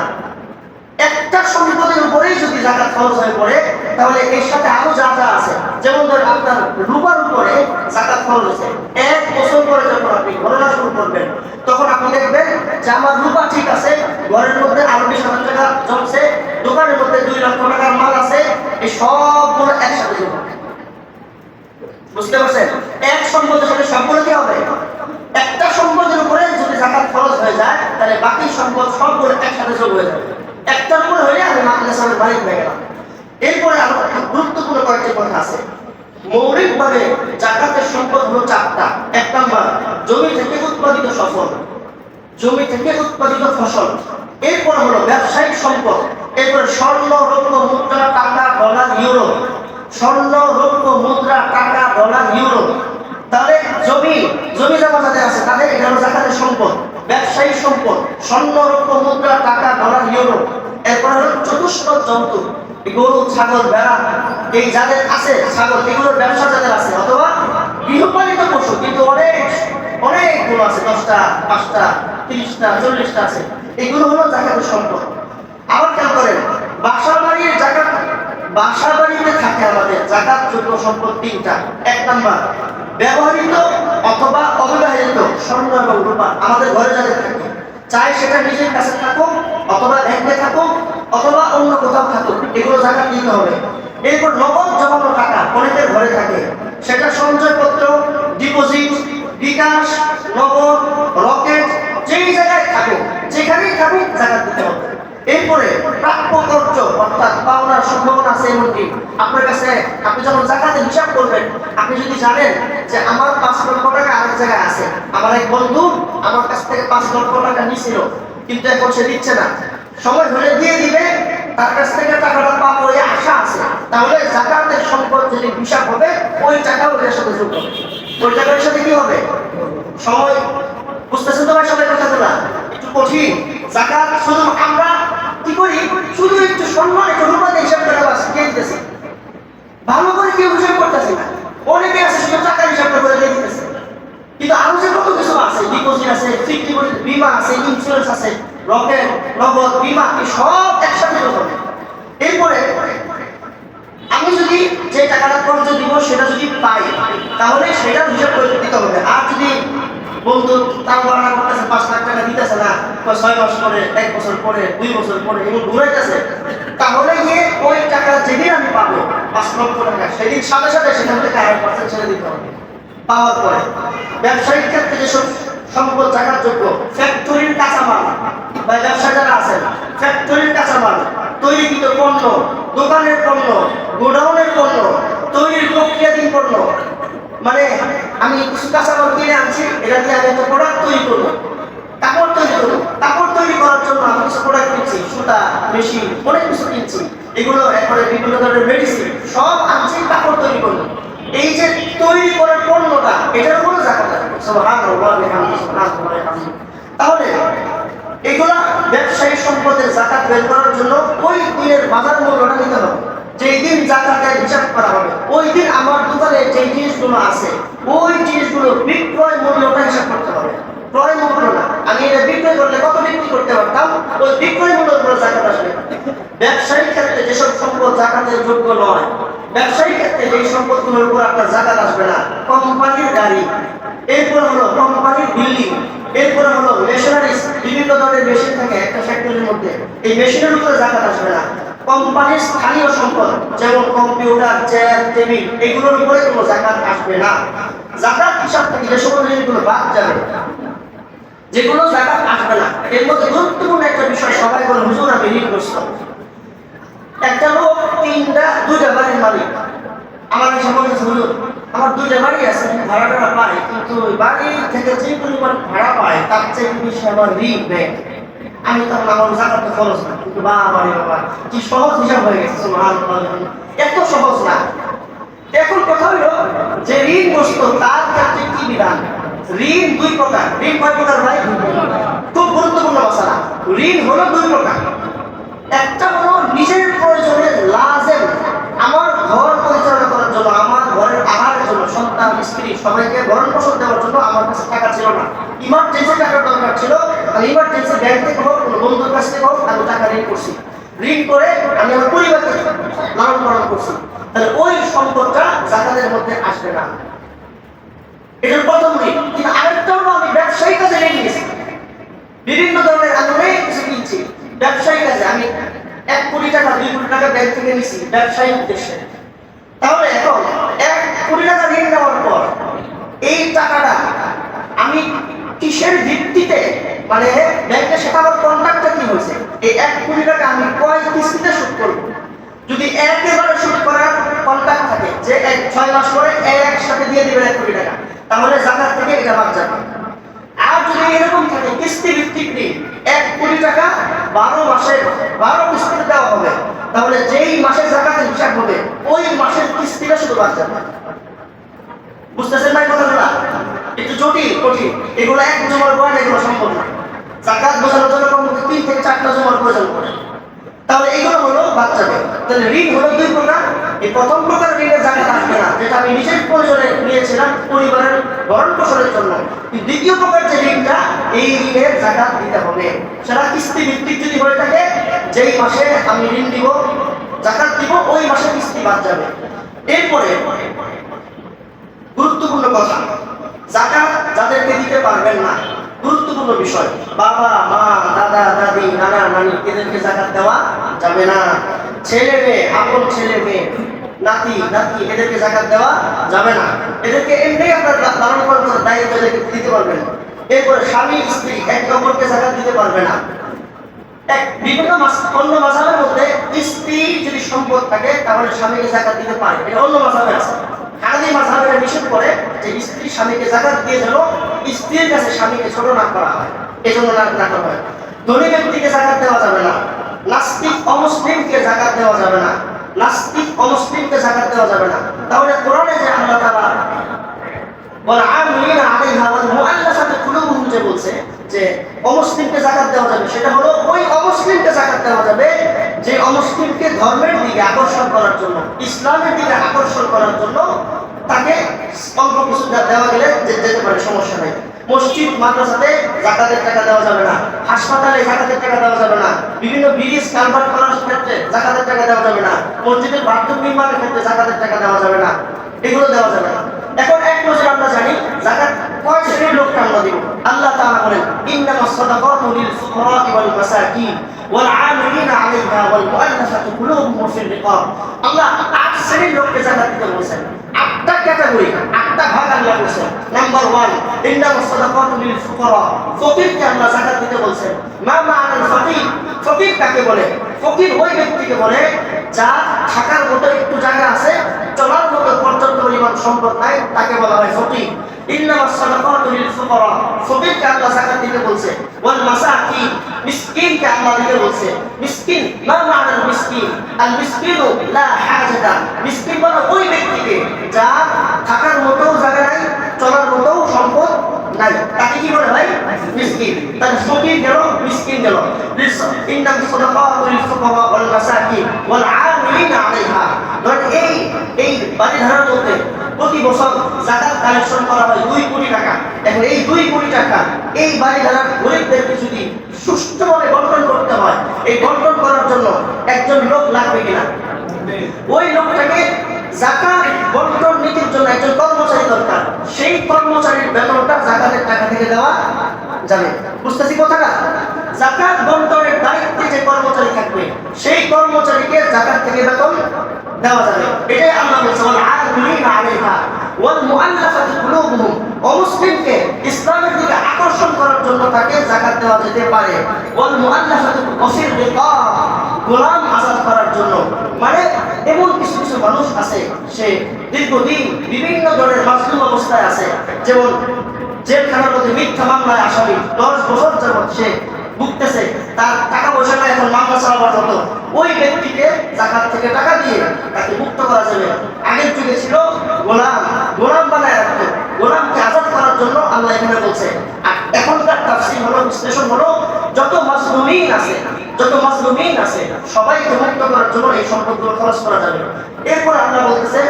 একটা সম্পদের উপরেই যদি যাকাত খরচ হয়ে পড়ে তাহলে এর সাথে আরো যা যা আছে, যেমন ধরেন আপনার রূপার উপরে যাকাত খরচ হয়েছে, 1 বছর পরে যখন আপনি গণনা শুরু করবেন তখন আপনি দেখবেন যে আমার রূপা ঠিক আছে, ঘরের মধ্যে আরো 20,000 টাকা জমছে, দোকানের মধ্যে 2 লক্ষ টাকার মাল আছে, এই সবগুলো একসাথে যোগ হবে। বুঝতে পারছেন? এক সম্পদের সাথে সবগুলো কি হবে? একটা সম্পদের উপরে যদি যাকাত খরচ হয়ে যায় তাহলে বাকি সম্পদ সবগুলো একসাথে যোগ হয়ে যাবে। একটার উপরে হলে আমি মাদ্রাসার মালিক হয়ে গেলাম। এরপরে আরো গুরুত্বপূর্ণ কয়েকটি কথা আছে। মৌলিকভাবে যাকাতের সম্পদ হলো 4টা। 1 নাম্বার জমি থেকে উৎপাদিত ফসল, জমি থেকে উৎপাদিত ফসল। এরপর হলো ব্যবসায়িক সম্পদ, এরপরে স্বর্ণ, রৌপ্য, মুদ্রা, টাকা, ডলার, ইউরো। স্বর্ণ, রৌপ্য, মুদ্রা, টাকা, ডলার, ইউরো। তাহলে জমি জমা যাদের আছে তাদের এটা হলো যাকাতের সম্পদ। ব্যবসায়িক সম্পদ স্বর্ণ, রৌপ্য, মুদ্রা, টাকা, ডলার, ইউরো। এরপর হলো চতুষ্পদ জন্তু, গরু, ছাগল, ভেড়া, এই যাদের আছে ছাগল, এগুলোর ব্যবসা যাদের আছে, অথবা গৃহপালিত পশু কিন্তু অনেকগুলো আছে, 10টা, 5টা, 30টা, 40টা আছে, এগুলো হলো যাকাতের সম্পদ। আবার খেয়াল করেন, বাসা বাড়ির যাকাত, বাসা বাড়িতে থাকে আমাদের যাকাত যোগ্য সম্পদ 3টা। 1 নাম্বার ব্যবহৃত অথবা অব্যবহৃত স্বর্ণ এবং রূপা আমাদের ঘরে যাদের থাকে, চাই সেটা নিজের কাছে থাকুক অথবা ব্যাংকে থাকুক অথবা অন্য কোথাও থাকুক, এগুলো যাকাত দিতে হবে। এরপর নগদ জমানো টাকা অনেকের ঘরে থাকে, সেটা সঞ্চয়পত্র, ডিপোজিট, বিকাশ, নগদ, রকেট, যেই জায়গায় থাকুক, যেখানেই থাকুক যাকাত দিতে হবে। এরপরে প্রাপ্য কর্য অর্থাৎ পাওনার সম্ভাবনা আছে এমনকি আপনার কাছে, আপনি যখন যাকাতের হিসাব করবেন, আপনি যদি জানেন যে আমার 5 লক্ষ টাকা আরেক জায়গায় আছে, আমার এক বন্ধু আমার কাছ থেকে 5 লক্ষ টাকা নিছিল কিন্তু এখন সে দিচ্ছে না, সময় হলে দিয়ে দিবে, তার কাছ থেকে টাকাটা পাবো এই আশা আছে, তাহলে যাকাতের সম্পদ যদি হিসাব হবে ওই টাকা ওইটার সাথে যোগ হবে। ওই টাকার সাথে কি হবে? সময়, বুঝতেছেন তো ভাই সবাই কথাগুলা? একটু কঠিন। যাকাত শুধু আমরা কি করি, শুধু একটু সম্মান, একটু রূপাতে হিসাব করে বাস দিয়ে দিতেছি, ভালো করে কেউ হিসাব করতেছি না। অনেকে আছে শুধু টাকার হিসাব করে দিয়ে দিতেছে, কিন্তু আরো যে কত কিছু আছে, ডিপোজিট আছে, ফিক্সড ডিপোজিট, বীমা আছে, ইন্স্যুরেন্স আছে, রকেট, নগদ, বীমা, এই সব একসাথে যোগ হবে। এরপরে আমি যদি যে টাকাটা খরচ দিব সেটা যদি পাই তাহলে সেটা হিসাব করে দিতে হবে। আর যদি বন্ধু তার বাড়া করতেছে 5 লাখ টাকা দিতেছে না, 6 মাস পরে, 1 বছর পরে, 2 বছর পরে এগুলো ঘুরাইতেছে, তাহলে গিয়ে ওই টাকা যেদিন আমি পাবো 5 লক্ষ টাকা, সেদিন সাথে সাথে সেখান থেকে 8% ছেড়ে দিতে হবে। পাওয়ার পরে ব্যবসায়িক ক্ষেত্রে যেসব সম্পদ যাকাত যোগ্য, ফ্যাক্টরির কাঁচামাল, বা ব্যবসা যারা আছেন, ফ্যাক্টরির কাঁচামাল, তৈরিকৃত পণ্য, দোকানের পণ্য, গোডাউনের পণ্য, তৈরির প্রক্রিয়াধীন পণ্য, মানে আমি কিছু কাঁচামাল কিনে আনছি, এটা দিয়ে আমি একটা প্রোডাক্ট তৈরি করবো, কাপড় তৈরি করবো, কাপড় তৈরি করার জন্য আমি কিছু প্রোডাক্ট কিনছি, সুতা, মেশিন, অনেক কিছু কিনছি, এগুলো একবারে বিভিন্ন ধরনের মেডিসিন সব আনছি কাপড় তৈরি করবো। এই যে তৈরি করার পণ্যটা, এটার উপরে যাকাত আছে। সুবহানাল্লাহ, সুবহানাল্লাহ। তাহলে এগুলা ব্যবসায়ী সম্পদের যাকাত বের করার জন্য ওই দিনের বাজার মূল্যটা নিতে হবে। যেই দিন যাকাতের হিসাব করা হবে, ওই দিন আমার দোকানে যে জিনিসগুলো আছে, ওই জিনিসগুলো বিক্রয় মূল্যটা হিসাব করতে হবে। ক্রয় মূল্য না, আমি এটা বিক্রয় করলে কত বিক্রি করতে পারতাম, ওই বিক্রয় মূল্যের উপরে যাকাত আসবে। ব্যবসায়িক ক্ষেত্রে যেসব সম্পদ যাকাতের যোগ্য নয়, ব্যবসায়িক ক্ষেত্রে যেই সম্পদগুলোর উপর আপনার যাকাত আসবে না, কোম্পানির গাড়ি, এরপর হলো কোম্পানির বিল্ডিং, এরপরে হলো মেশিনারিজ, বিভিন্ন ধরনের মেশিন থাকে একটা ফ্যাক্টরির মধ্যে, এই মেশিনের উপরে যাকাত আসবে না। কোম্পানির স্থানীয় সম্পদ যেমন কম্পিউটার, চেয়ার, টেবিল, এগুলোর উপরে কোনো যাকাত আসবে না। যাকাত হিসাব থেকে যে সকল জিনিসগুলো বাদ যাবে, যেগুলো যাকাত আসবে না, এর মধ্যে গুরুত্বপূর্ণ একটা বিষয়, সবাই বলে হুজুর আমি ঋণগ্রস্ত। একটা লোক দুইটা বাড়ির মালিক, আমার এসে বলতেছে হুজুর আমার দুইটা বাড়ি আছে, ভাড়াটা পাই, কিন্তু বাড়ি থেকে যে পরিমাণ ভাড়া পায় তার চেয়ে বেশি আমার ঋণ দেয়। আমি তখন আমার যাকাত খরচ না, কিন্তু বাবা কি সহজ হিসাব হয়ে গেছে। সুবহানাল্লাহ, এত সহজ না। এখন কথা হলো যে ঋণগ্রস্ত তার ক্ষেত্রে কি বিধান। ঋণ দুই প্রকার। ঋণ কয় প্রকার ভাই? খুব গুরুত্বপূর্ণ মশলা। ঋণ হলো দুই প্রকার। একটা হলো নিজের প্রয়োজনে লাজেম, আমার ঘর পরিচালনা করার জন্য, আমার ঘরের আহারের জন্য, সন্তান, স্ত্রী সবাইকে ভরণ পোষণ দেওয়ার জন্য আমার কাছে টাকা ছিল না, ইমার্জেন্সি টাকার দরকার ছিল, আমি ইমার্জেন্সি ব্যাংক থেকে হোক, কোনো বন্ধুর কাছ থেকে হোক, আমি টাকা ঋণ করছি। ঋণ করে আমি আমার পরিবারকে লালন পালন করছি, তাহলে ওই সম্পদটা যাকাতের মধ্যে আসবে না। এটার প্রথম ঋণ। কিন্তু আরেকটা হলো আমি ব্যবসায়ী কাজে ঋণ নিয়েছি, বিভিন্ন ধরনের আমি অনেক কিছু কিনছি, ব্যবসায়ী কাজে আমি 1 কোটি টাকা 2 কোটি টাকা ব্যাংক থেকে নিয়েছি ব্যবসায়ী উদ্দেশ্যে। তাহলে এখন 1 কোটি টাকা ঋণ নেওয়ার পর এই টাকাটা আমি কিসের ভিত্তিতে, মানে ব্যাংকের সাথে আমার কন্ট্রাক্টটা কি হয়েছে, এই 1 কোটি টাকা আমি কয় কিস্তিতে শোধ করব। যদি একেবারে শোধ করার কন্ট্রাক্ট থাকে যে 6 মাস পরে একসাথে দিয়ে দিবেন 1 কোটি টাকা, তাহলে যাকাত থেকে এটা বাদ যাবে। আর যদি এরকম থাকে কিস্তি ভিত্তিক ঋণ, 1 কোটি টাকা 12 মাসে 12 কিস্তিতে দেওয়া হবে, তাহলে যেই মাসে যাকাতের হিসাব হবে ওই মাসের কিস্তিটা শুধু বাদ যাবে। বুঝতেছেন ভাই কথাগুলো? একটু জটিল কঠিন, এগুলো এক জমার পয়েন্ট, এগুলো সম্ভব না। যাকাত বোঝানোর জন্য কমপক্ষে 3 থেকে 4টা জমার প্রয়োজন পড়ে। তাহলে এগুলো হলো বাদ যাবে। তাহলে ঋণ হলো দুই প্রকার। এই প্রথম প্রকার ঋণের যাকাত আসবে না, যেটা আমি নিজের প্রয়োজনে নিয়েছিলাম পরিবারের ভরণ পোষণের জন্য। দ্বিতীয় প্রকার যে ঋণটা, এই ঋণের যাকাত দিতে হবে। সেটা কিস্তি ভিত্তিক যদি হয়ে থাকে, যেই মাসে আমি ঋণ দিব, যাকাত দিব, ওই মাসে কিস্তি বাদ যাবে। এরপরে গুরুত্বপূর্ণ কথা, যাকাত যাদেরকে দিতে পারবেন না, গুরুত্বপূর্ণ বিষয়, বাবা, মা, দাদা, দাদি, নানা, নানি, এদেরকে যাকাত দেওয়া যাবে না। ছেলে মেয়ে, আপন ছেলে মেয়ে, নাতি, নাতি, এদেরকে যাকাত দেওয়া যাবে না। এদেরকে এমনি আপনার লালন পালন করার দায়িত্ব এদেরকে দিতে পারবেন। এরপরে স্বামী স্ত্রী একে অপরকে যাকাত দিতে পারবে না। বিভিন্ন অন্য মাযহাবের মধ্যে স্ত্রী যদি সম্পদ থাকে তাহলে স্বামীকে যাকাত দিতে পারে, এটা অন্য মাযহাবে আছে। হানাফি মাযহাবে নিষেধ করে যে স্ত্রী স্বামীকে যাকাত দিয়ে যেন স্ত্রীর কাছে স্বামীকে ছোট না করা হয়, এজন্য না করা হয়। ধনী ব্যক্তিকে যাকাত দেওয়া যাবে না, নাস্তিক অমুসলিমকে যাকাত দেওয়া যাবে না, নাস্তিক অমুসলিমকে যাকাত দেওয়া যাবে না। তাহলে কোরআনে যে আল্লাহ তাআলা ওয়াল আমিলিনা আলাইহা ওয়াল মুআল্লাফাতি কুলুবুহুম যে বলছে যে অমুসলিমকে যাকাত দেওয়া যাবে, সেটা হলো ওই অমুসলিমকে যাকাত দেওয়া যাবে যে অমুসলিমকে ধর্মের দিকে আকর্ষণ করার জন্য, ইসলামের দিকে আকর্ষণ করার জন্য তাকে অল্প কিছু দেওয়া গেলে যেতে পারে, সমস্যা নেই। মসজিদ মাদ্রাসাতে যাকাতের টাকা দেওয়া যাবে না, হাসপাতালে যাকাতের টাকা দেওয়া যাবে না, বিভিন্ন ব্রিজ কালভার্ট করার ক্ষেত্রে যাকাতের টাকা দেওয়া যাবে না, মসজিদের বাথরুম নির্মাণের ক্ষেত্রে যাকাতের টাকা দেওয়া যাবে না, এগুলো দেওয়া যাবে না। এখন এক নজরে আমরা জানি যাকাত কয় শ্রেণীর লোককে আমরা দিব। আল্লাহ তাআলা বলেন, ইন্নামাস সাদাকাতু লিল ফুকারা'i ওয়াল মাসাকিন ওয়াল আমিলিনা আলাইহা ওয়াল মুআল্লাফাতি কুলুবুহুম ফির রিকাব। আল্লাহ 8 শ্রেণীর লোককে যাকাত দিতে বলেছেন। 8টা ক্যাটাগরি, 8টা ভাগ আল্লাহ বলেছেন। নাম্বার 1, ইন্নামাস সাদাকাতু লিল ফুকারা, ফকিরকে আল্লাহ যাকাত দিতে বলছেন। মা মা'আল ফকির, ফকির কাকে বলে? ফকির ওই ব্যক্তিকে বলে যার থাকার মতো একটু জায়গা আছে, চলার মতো পর্যাপ্ত পরিমাণ সম্পদ নাই, তাকে বলা হয় ফকির। ইন্নামাস সাদাকাতু লিল ফুকারা, ফকিরকে আল্লাহ যাকাত দিতে বলছে। ওয়াল মাসাকিন, মিসকিনকে আল্লাহ দিতে বলছে। মিসকিন, মা মা'আল মিসকিন, আল মিসকিনু লা হাজাতা, মিসকিন বলা ওই ব্যক্তিকে যার থাকার মতো জায়গা নাই, চলার মতো সম্পদ নাই, তাকে কি বলে ভাই? মিসকিন। তাহলে ফকির গেল, মিসকিন গেল। ইন্নামাস সাদাকাতু লিল ফুকারা ওয়াল মাসাকিন ওয়াল আমিলিনা আলাইহা। ধরেন এই বাড়িধারার মধ্যে প্রতি বছর যাকাত কালেকশন করা হয় 2 কোটি টাকা। এখন এই 2 কোটি টাকা এই বাড়িধারার গরিবদেরকে যদি সুষ্ঠুভাবে বন্টন করতে হয়, এই বন্টন করার জন্য একজন লোক লাগবে কিনা? ওই লোকটাকে যাকাত বন্টন নীতির জন্য একজন কর্মচারী দরকার। সেই কর্মচারীর বেতনটা যাকাতের টাকা থেকে দেওয়া যাবে। বুঝতেছি কথাটা? যাকাত বন্টনের দায়িত্বে যে কর্মচারী থাকবে, সেই কর্মচারীকে যাকাত থেকে বেতন দেওয়া যাবে। এটাই আল্লাহ বলেছেন, ওয়াল আমিলিনা আলাইহা ওয়াল মুআল্লাফাতি কুলুবুহুম, অমুসলিমকে ইসলামের দিকে আকর্ষণ করার জন্য তাকে যাকাত দেওয়া যেতে পারে। ওয়াল মুআল্লাফাতি ওয়াফির রিকাব, গোলাম আজাদ করার জন্য। মানে এমন কিছু কিছু মানুষ আছে, সে দীর্ঘদিন বিভিন্ন ধরনের মাসলুম অবস্থায় আছে, যেমন জেলখানার মধ্যে মিথ্যা মামলায় আসামি 10 বছর যাবত সে ভুগতেছে, তার টাকা পয়সাটা এখন মামলা চালাবার মতো। ওই ব্যক্তিকে যাকাত থেকে টাকা দিয়ে তাকে মুক্ত করা যাবে। আগের যুগে ছিল গোলাম বানায় রাখতো, গোলামকে আজাদ করার জন্য আল্লাহ এখানে বলছে। আর এখনকার তাফসীর হলো, বিশ্লেষণ হলো, যত মাজলুমিন আছে সবাইকে মুক্ত করার জন্য এই সম্পদগুলো খরচ করা যাবে। এরপর আল্লাহ বলতেছে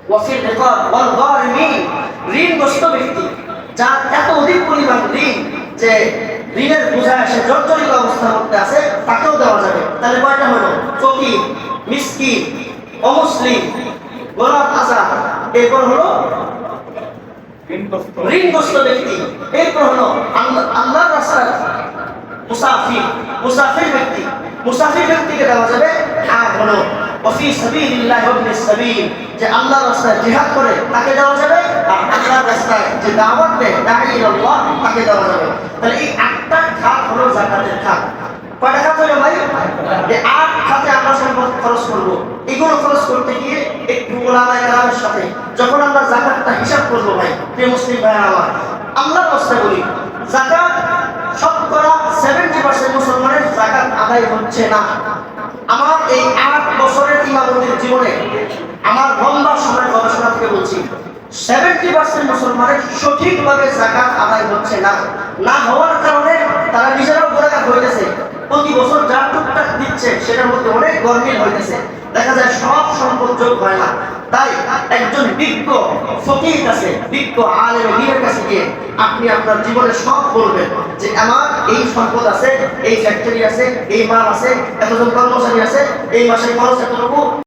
ওয়াফির রিকাব ওয়াল গারিমিন, ঋণগ্রস্ত ব্যক্তি যার এত অধিক পরিমাণ ঋণ যে ঋণের বোঝায় সে জর্জরিত অবস্থার মধ্যে আছে, তাকেও দেওয়া যাবে। তাহলে কয়টা হলো? ফকির, মিসকিন, অমুসলিম, গোলাম আজাদ, এরপর হলো ঋণগ্রস্ত ব্যক্তি, এরপর হলো আল্লাহর রাস্তায় মুসাফির ব্যক্তিকে দেওয়া যাবে। আর হলো ওয়াফি সাবিলিল্লাহি ওয়াবনিস সাবিল, যে আল্লাহর রাস্তায় জিহাদ করে তাকে দেওয়া যাবে। আর আল্লাহর রাস্তায় যে দাওয়াত দেয় দাঈ ইলাল্লাহ, তাকে দেওয়া যাবে। তাহলে এই 8টা খাত হলো যাকাতের খাত। কয়টা খাত হলো ভাই? এই 8 খাতে আমরা সম্পদ খরচ করব। এগুলো খরচ করতে গিয়ে একটু ওলামায়ে কেরামের সাথে যখন আমরা যাকাতটা হিসাব করব ভাই, প্রিয় মুসলিম ভাইরা আমার, আল্লাহর রাস্তায় বলি, যাকাত শতকরা 70% মুসলমানের যাকাত আদায় হচ্ছে না। আমার এই 8 বছরের ইমামতির জীবনে আমার লম্বা সময় গবেষণা থেকে বলছি, 70% মুসলমানের সঠিকভাবে যাকাত আদায় হচ্ছে না হওয়ার কারণে তারা নিজেরাও গোলাগার হইতেছে। প্রতি বছর যা টুকটাক দিচ্ছে সেটার মধ্যে অনেক গরমিল হইতেছে, দেখা যায় সব সম্পদ যোগ হয় না। তাই একজন বিজ্ঞ ফকির কাছে, বিজ্ঞ আলেম দ্বীনের কাছে গিয়ে আপনি আপনার জীবনে সব বলবেন যে আমার এই সম্পদ আছে, এই ফ্যাক্টরি আছে, এই মাল আছে, এতজন কর্মচারী আছে, এই মাসের খরচ এতটুকু,